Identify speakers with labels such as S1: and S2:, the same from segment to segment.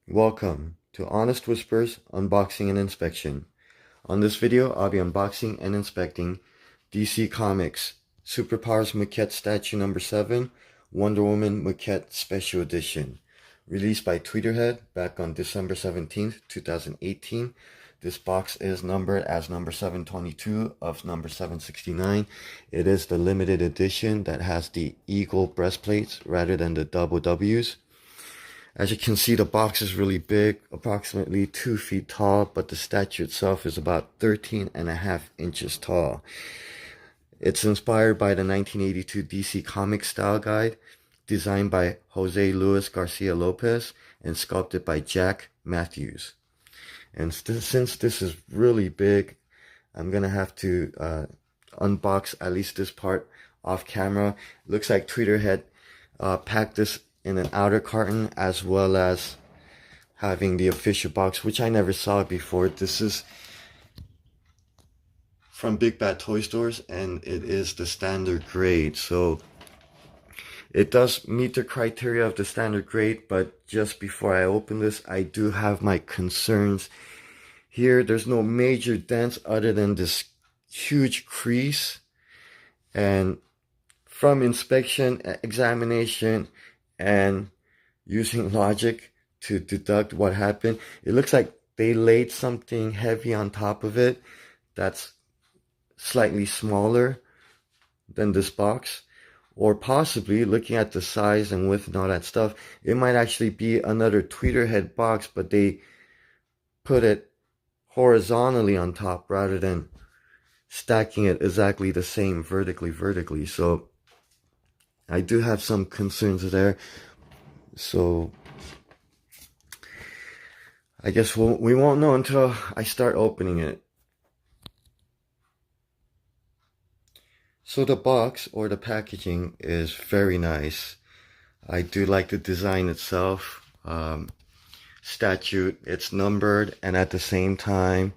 S1: Welcome to Honest Whispers Unboxing and Inspection. On this video, I'll be unboxing and inspecting DC Comics Superpowers Maquette Statue Number 7 Wonder Woman Maquette Special Edition. Released by Tweeterhead back on December 17th, 2018. This box is numbered as number 722 of number 769. It is the limited edition that has the eagle breastplates rather than the double W's. As you can see, the box is really big, approximately 2 feet tall, but the statue itself is about 13.5 inches tall. It's inspired by the 1982 DC Comics style guide, designed by Jose Luis Garcia-Lopez and sculpted by Jack Matthews. And since this is really big, I'm going to have to unbox at least this part off camera. Looks like Tweeterhead packed this in an outer carton, as well as having the official box, which I never saw before. This is from Big Bad Toy Stores, and it is the standard grade. So it does meet the criteria of the standard grade, but just before I open this, I do have my concerns. Here, there's no major dents other than this huge crease. And from inspection, examination, and using logic to deduct what happened, it looks like they laid something heavy on top of it that's slightly smaller than this box. Or possibly, looking at the size and width and all that stuff, it might actually be another Tweeterhead box, but they put it horizontally on top rather than stacking it exactly the same vertically. So I do have some concerns there. So I guess we won't know until I start opening it. So the box or the packaging is very nice. I do like the design itself. Statue, it's numbered, and at the same time,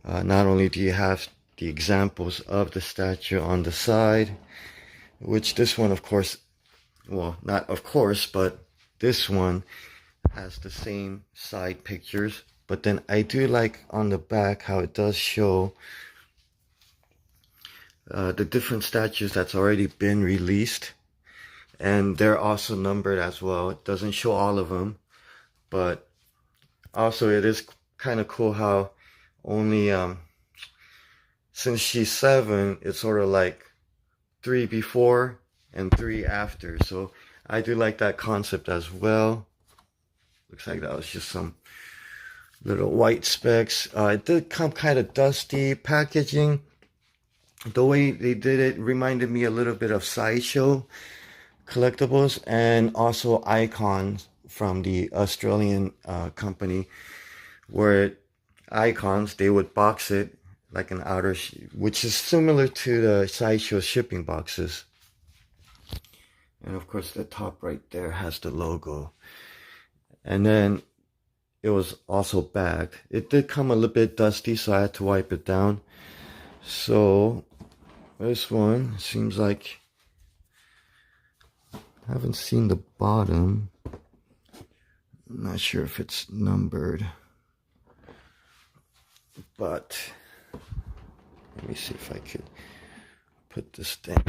S1: not only do you have the examples of the statue on the side, which this one, of course, well, not of course, but this one has the same side pictures. But then I do like on the back how it does show the different statues that's already been released, and they're also numbered as well. It doesn't show all of them, but also it is kind of cool how only since she's 7, it's sort of like 3 before and 3 after. So I do like that concept as well. Looks like that was just some little white specks. It did come kind of dusty. Packaging, the way they did it reminded me a little bit of Sideshow collectibles, and also Icons from the Australian company, where Icons, they would box it like an outer, which is similar to the Sideshow shipping boxes. And of course the top right there has the logo. And then it was also bagged. It did come a little bit dusty, so I had to wipe it down. So this one seems like, I haven't seen the bottom. I'm not sure if it's numbered, but let me see if I could put this down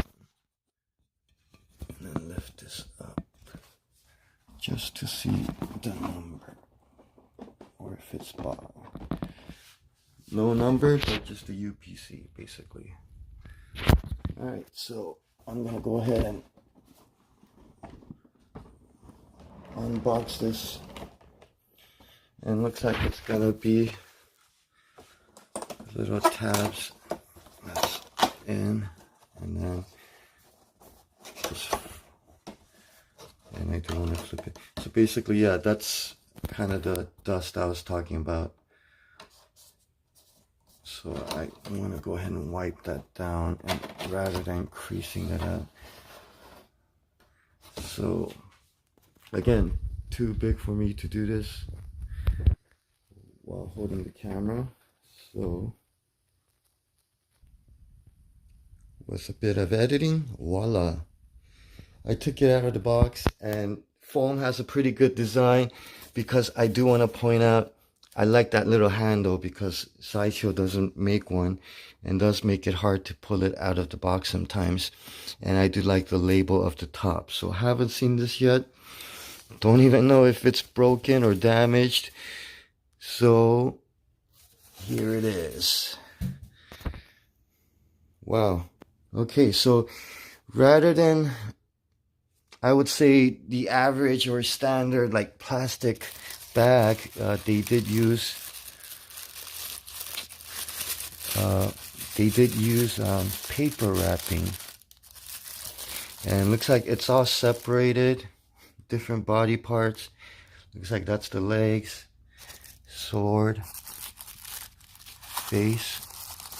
S1: and then lift this up just to see the number, or if it's bottom. No number, but just the UPC basically. Alright, so I'm gonna go ahead and unbox this, and looks like it's gonna be little tabs that's in, and then just, and I do want to flip it. So basically, yeah, that's kind of the dust I was talking about. So I want to go ahead and wipe that down, and rather than creasing it out. So again, too big for me to do this while holding the camera. So with a bit of editing, voila. I took it out of the box, and foam has a pretty good design, because I do want to point out, I like that little handle because Sideshow doesn't make one and does make it hard to pull it out of the box sometimes. And I do like the label of the top. So I haven't seen this yet. Don't even know if it's broken or damaged. So here it is. Wow. Okay, so rather than, I would say, the average or standard like plastic bag, they did use paper wrapping, and looks like it's all separated, different body parts. Looks like that's the legs, sword, face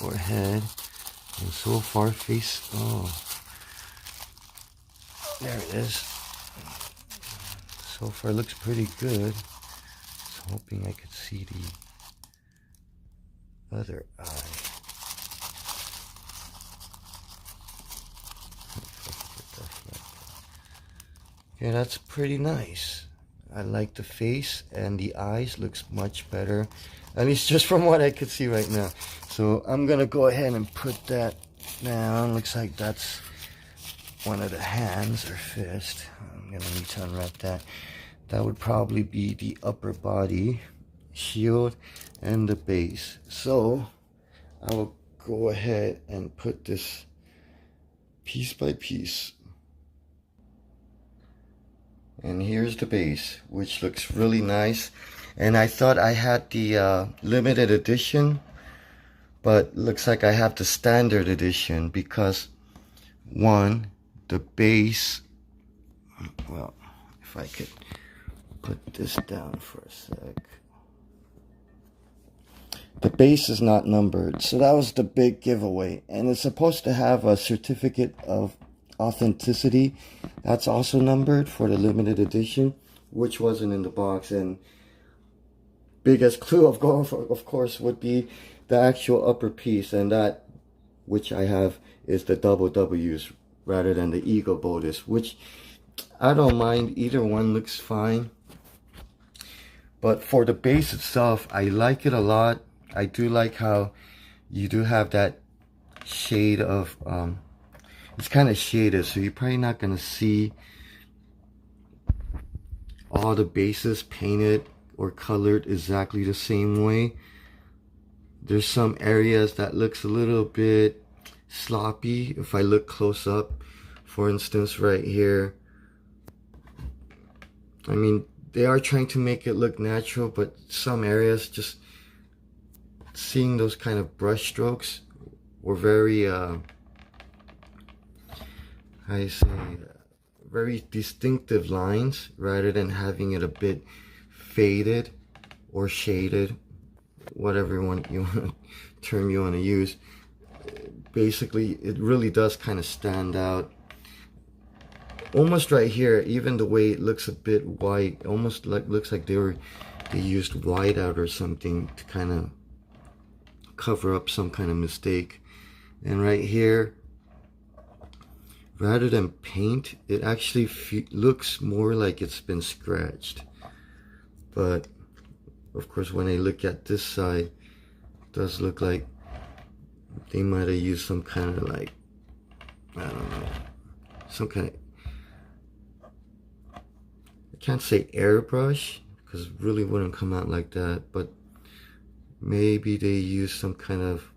S1: or head, and so far face. Oh, there it is. So far looks pretty good. Hoping I could see the other eye. Okay, that's pretty nice. I like the face, and the eyes looks much better, at least just from what I could see right now. So I'm gonna go ahead and put that down. Looks like that's one of the hands or fist. I'm gonna need to unwrap that. That would probably be the upper body, shield, and the base. So I will go ahead and put this piece by piece. And here's the base, which looks really nice. And I thought I had the limited edition, but looks like I have the standard edition, because one, the base, well, if I could put this down for a sec. The base is not numbered, so that was the big giveaway. And it's supposed to have a certificate of authenticity. That's also numbered for the limited edition, which wasn't in the box. And biggest clue of course would be the actual upper piece, and that, which I have, is the double W's rather than the Eagle Bodice, which I don't mind. Either one looks fine. But for the base itself, I like it a lot. I do like how you do have that shade of, it's kind of shaded, so you're probably not going to see all the bases painted or colored exactly the same way. There's some areas that looks a little bit sloppy if I look close up. For instance, right here. I mean, they are trying to make it look natural, but some areas, just seeing those kind of brush strokes were very, very distinctive lines, rather than having it a bit faded or shaded, whatever term you want to use. Basically, it really does kind of stand out. Almost right here, even the way it looks a bit white, almost like looks like they used whiteout or something to kind of cover up some kind of mistake. And right here, rather than paint, it actually looks more like it's been scratched. But of course, when I look at this side, it does look like they might have used some kind of, like, I don't know, some kind of, I can't say airbrush, because it really wouldn't come out like that, but maybe they used some kind of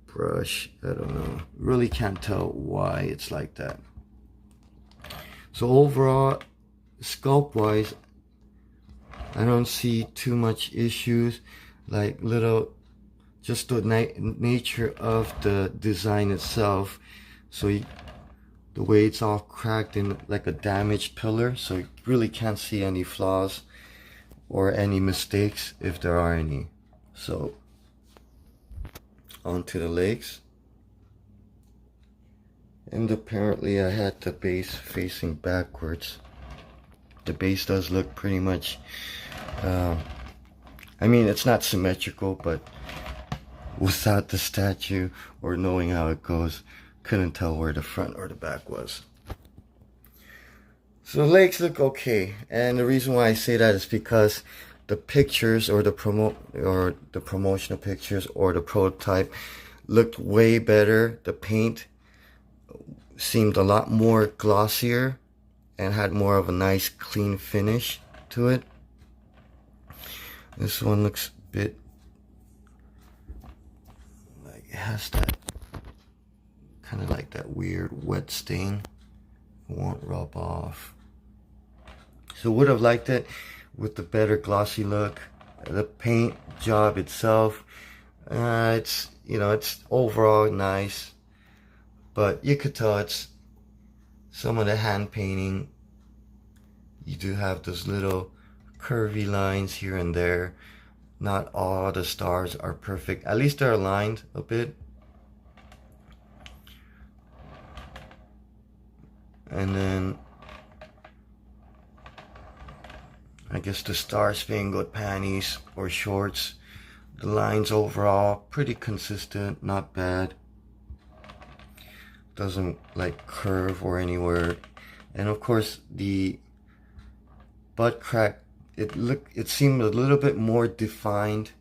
S1: brush. I don't know, really can't tell why it's like that. So overall, sculpt wise, I don't see too much issues. Like just the nature of the design itself. So the way it's all cracked in like a damaged pillar, so you really can't see any flaws or any mistakes if there are any. So onto the legs. And apparently I had the base facing backwards. The base does look pretty much, I mean, it's not symmetrical, but without the statue or knowing how it goes, couldn't tell where the front or the back was. So the legs look okay, and the reason why I say that is because the pictures or the promotional pictures or the prototype looked way better. The paint seemed a lot more glossier and had more of a nice clean finish to it. This one looks a bit like it has that kind of like that weird wet stain. It won't rub off. So would have liked it with the better glossy look. The paint job itself, it's, you know, it's overall nice, but you could tell it's some of the hand painting. You do have those little curvy lines here and there. Not all the stars are perfect. At least they're aligned a bit. And then I guess the Star Spangled panties or shorts. The lines overall pretty consistent, not bad. Doesn't like curve or anywhere. And of course the butt crack, it seemed a little bit more defined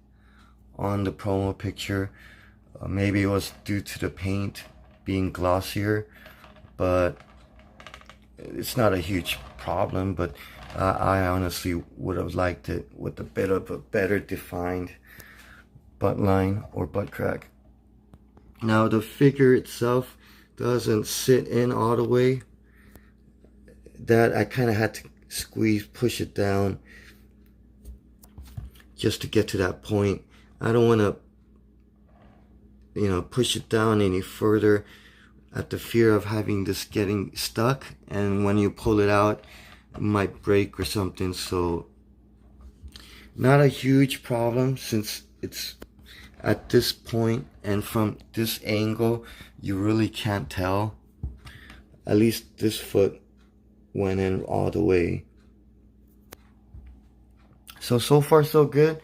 S1: on the promo picture. Maybe it was due to the paint being glossier, but it's not a huge problem. But I honestly would have liked it with a bit of a better defined butt line or butt crack. Now the figure itself doesn't sit in all the way. That I kind of had to push it down just to get to that point. I don't want to, you know, push it down any further at the fear of having this getting stuck, and when you pull it out it might break or something. So not a huge problem since it's at this point, and from this angle you really can't tell. At least this foot went in all the way. So far so good.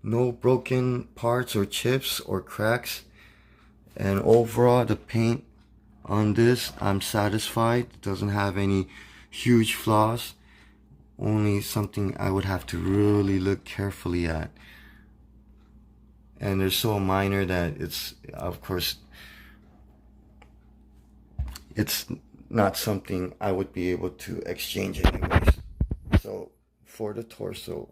S1: No broken parts or chips or cracks. And overall the paint on this, I'm satisfied. It doesn't have any huge flaws. Only something I would have to really look carefully at. And they're so minor that it's, of course, it's not something I would be able to exchange anyways. So for the torso,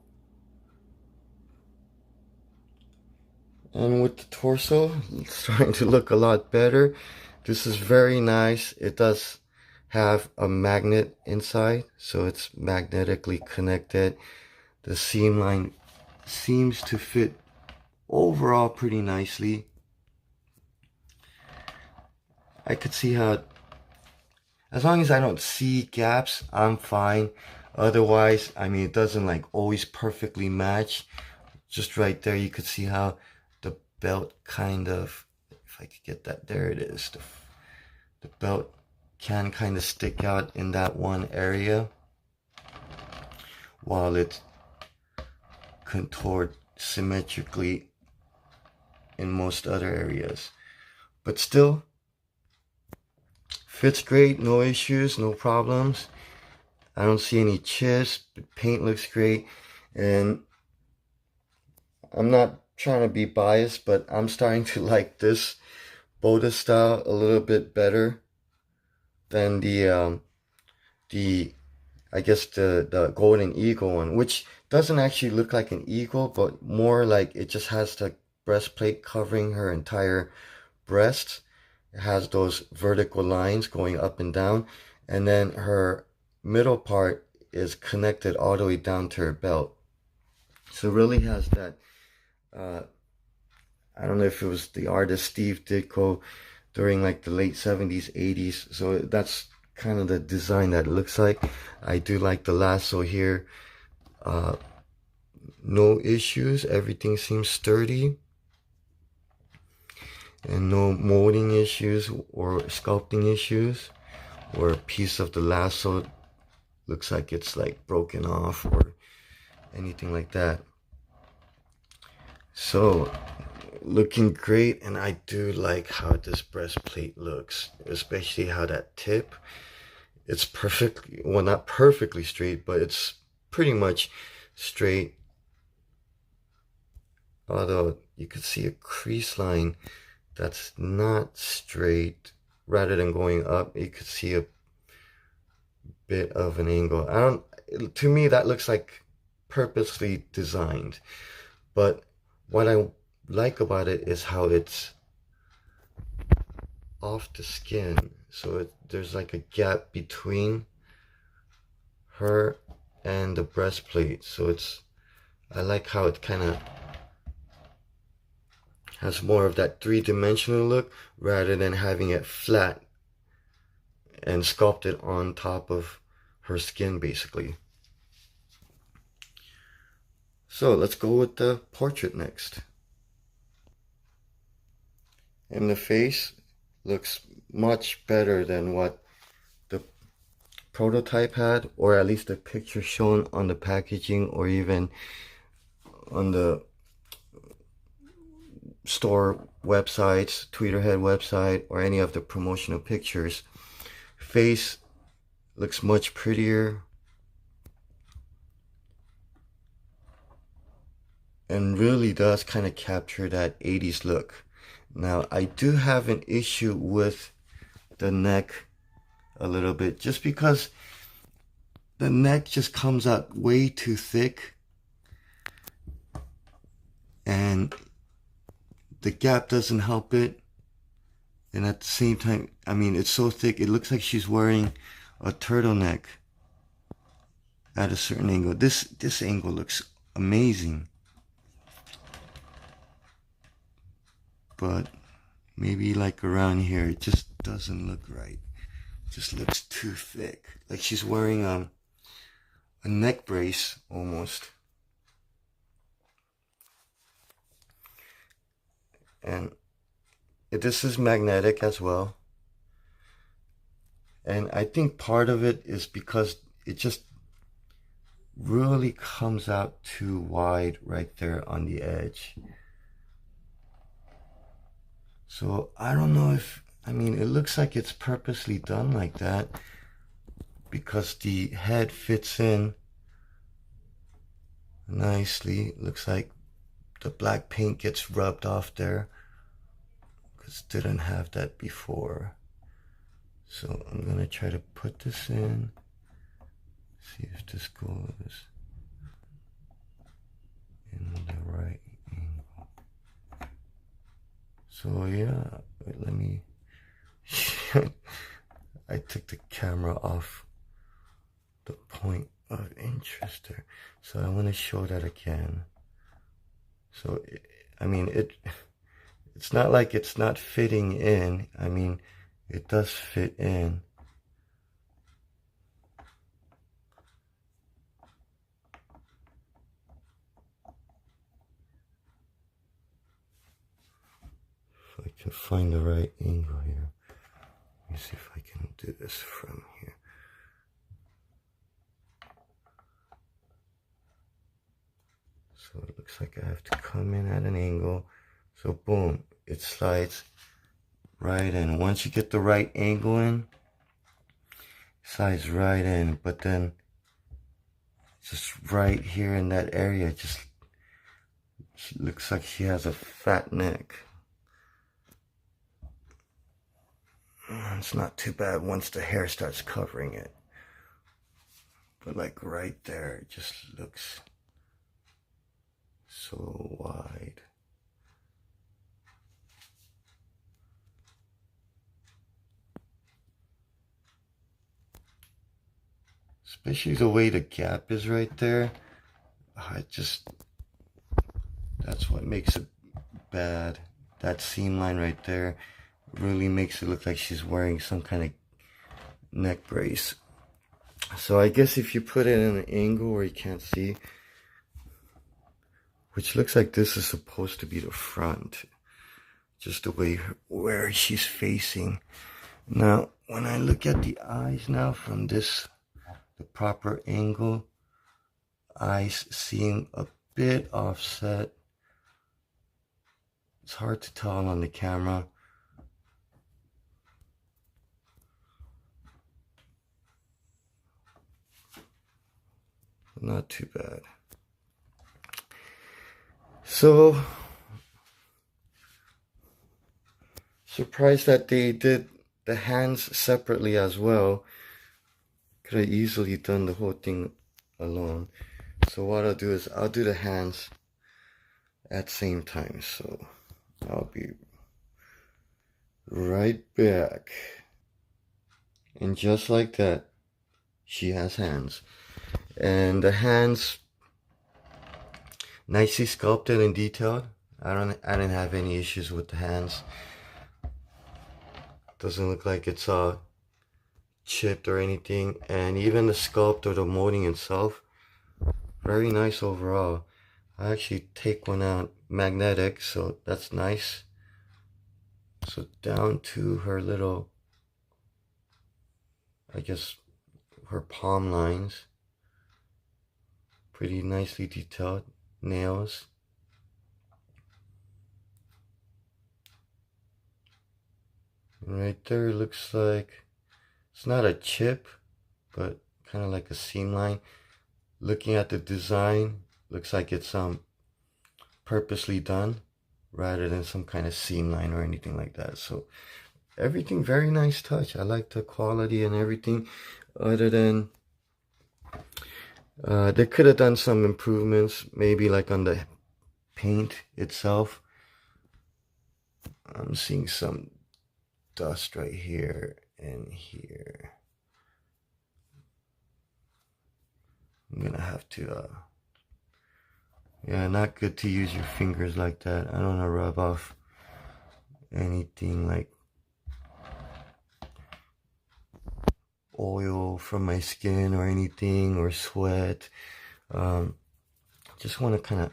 S1: and with the torso, it's starting to look a lot better. This is very nice. It does have a magnet inside, so it's magnetically connected. The seam line seems to fit overall pretty nicely. I could see how, as long as I don't see gaps, I'm fine. Otherwise, I mean, it doesn't like always perfectly match. Just right there, you could see how the belt kind of, if I could get that, there it is. The belt can kind of stick out in that one area while it's contoured symmetrically in most other areas. But still, fits great, no issues, no problems. I don't see any chips. The paint looks great, and I'm not trying to be biased, but I'm starting to like this Boda style a little bit better than the I guess the Golden Eagle one, which doesn't actually look like an eagle, but more like it just has the breastplate covering her entire breast. It has those vertical lines going up and down, and then her middle part is connected all the way down to her belt. So it really has that, I don't know if it was the artist Steve Ditko during like the late 70s, 80s. So that's kind of the design that it looks like. I do like the lasso here. No issues. Everything seems sturdy. And no molding issues or sculpting issues. Or a piece of the lasso looks like it's like broken off or anything like that. So looking great, and I do like how this breastplate looks, especially how that tip it's perfectly, well, not perfectly straight, but it's pretty much straight. Although you could see a crease line that's not straight. Rather than going up, you could see a bit of an angle. To me, that looks like purposely designed. But what I like about it is how it's off the skin. So there's like a gap between her and the breastplate. So I like how it kind of has more of that three-dimensional look rather than having it flat and sculpted on top of her skin, basically. So let's go with the portrait next. And the face looks much better than what the prototype had, or at least the picture shown on the packaging or even on the store websites, Tweeterhead website, or any of the promotional pictures. Face looks much prettier and really does kind of capture that 80s look. Now, I do have an issue with the neck a little bit, just because the neck just comes out way too thick, and the gap doesn't help it. And at the same time, I mean, it's so thick, it looks like she's wearing a turtleneck at a certain angle. This angle looks amazing. But maybe like around here, it just doesn't look right. It just looks too thick. Like she's wearing a neck brace almost. And this is magnetic as well. And I think part of it is because it just really comes out too wide right there on the edge. So I don't know if, I mean, it looks like it's purposely done like that because the head fits in nicely. It looks like the black paint gets rubbed off there because it didn't have that before. So I'm gonna try to put this in, see if this goes in the right angle. So yeah, wait, let me, I took the camera off the point of interest there. So I want to show that again. So, I mean, it's not like it's not fitting in. I mean, it does fit in. If I can find the right angle here. Let me see if I can do this from here. So it looks like I have to come in at an angle. So boom, it slides right in. Once you get the right angle in, it slides right in. But then just right here in that area, just she looks like she has a fat neck. It's not too bad once the hair starts covering it. But like right there, it just looks so wide. Especially the way the gap is right there. That's what makes it bad. That seam line right there really makes it look like she's wearing some kind of neck brace. So I guess if you put it in an angle where you can't see, which looks like this is supposed to be the front, just the way where she's facing. Now, when I look at the eyes now from this, the proper angle, eyes seem a bit offset. It's hard to tell on the camera. not too bad. So surprised that they did the hands separately as well. Could have easily done the whole thing alone. So what I'll do is I'll do the hands at the same time. So I'll be right back. And just like that, she has hands. And the hands, nicely sculpted and detailed. I didn't have any issues with the hands. Doesn't look like it's chipped or anything. And even the sculpt or the molding itself, very nice overall. I actually take one out magnetic, so that's nice. So down to her little, I guess, her palm lines. Pretty nicely detailed. Nails. And right there looks like, it's not a chip, but kind of like a seam line. Looking at the design, looks like it's purposely done rather than some kind of seam line or anything like that. So everything very nice touch. I like the quality and everything, other than they could have done some improvements, maybe like on the paint itself. I'm seeing some dust right here and here. I'm gonna have to yeah, not good to use your fingers like that. I don't want to rub off anything like oil from my skin or anything, or sweat. Just want to kind of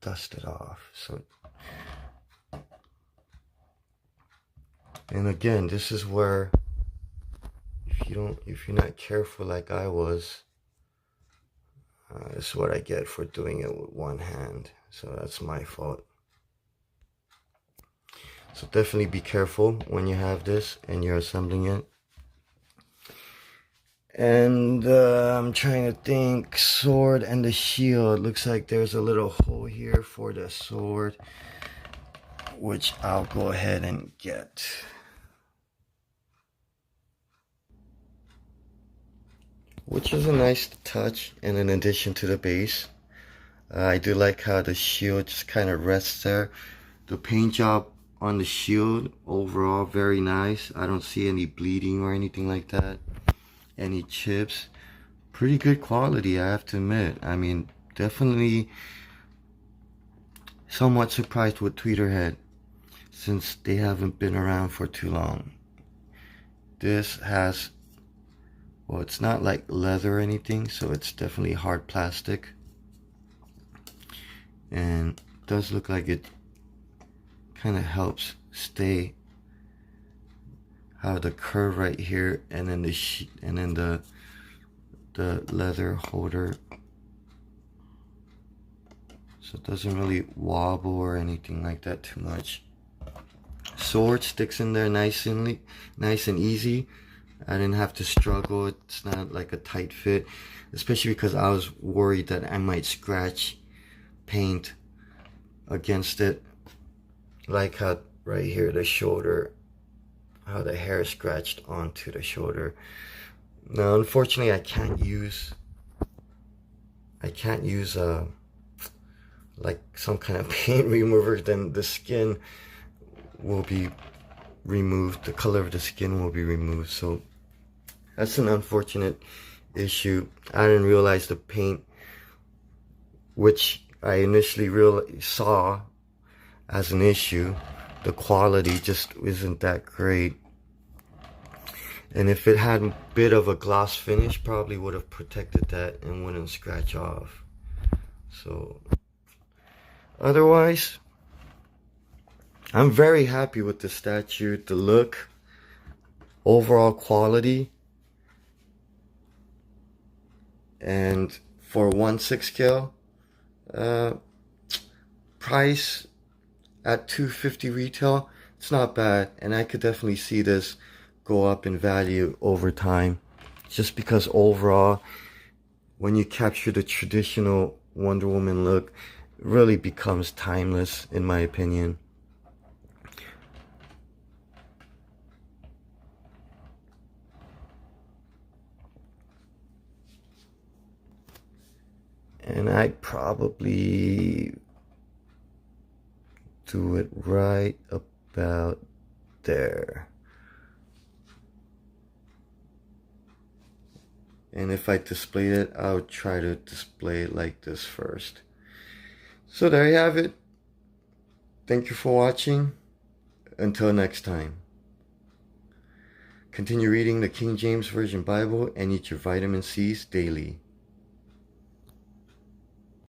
S1: dust it off. So, and again, this is where if you're not careful like I was, this is what I get for doing it with one hand. So that's my fault. So definitely be careful when you have this and you're assembling it. And I'm trying to think, sword and the shield. Looks like there's a little hole here for the sword, which I'll go ahead and get. Which is a nice touch and an addition to the base. I do like how the shield just kind of rests there. The paint job on the shield overall very nice. I don't see any bleeding or anything like that. Any chips. Pretty good quality, I have to admit. I mean, definitely somewhat surprised with Tweeterhead, since they haven't been around for too long. This has, well, it's not like leather or anything, so it's definitely hard plastic. And it does look like it kind of helps stay, how the curve right here, and then the leather holder, so it doesn't really wobble or anything like that too much. Sword sticks in there nice and easy. I didn't have to struggle. It's not like a tight fit, especially because I was worried that I might scratch paint against it, like how right here the shoulder, how the hair scratched onto the shoulder. Now unfortunately I can't use like some kind of paint remover. Then the skin will be removed, the color of the skin will be removed. So that's an unfortunate issue. I didn't realize the paint, which I initially saw as an issue, the quality just isn't that great. And if it had a bit of a gloss finish, probably would have protected that and wouldn't scratch off. So otherwise, I'm very happy with the statue, the look, overall quality. And for 1/6 scale, price at $250 retail, it's not bad. And I could definitely see this go up in value over time, just because overall, when you capture the traditional Wonder Woman look, it really becomes timeless, in my opinion. And I'd probably do it right about there. And if I display it, I'll try to display it like this first. So there you have it. Thank you for watching. Until next time. Continue reading the King James Version Bible and eat your vitamin C's daily.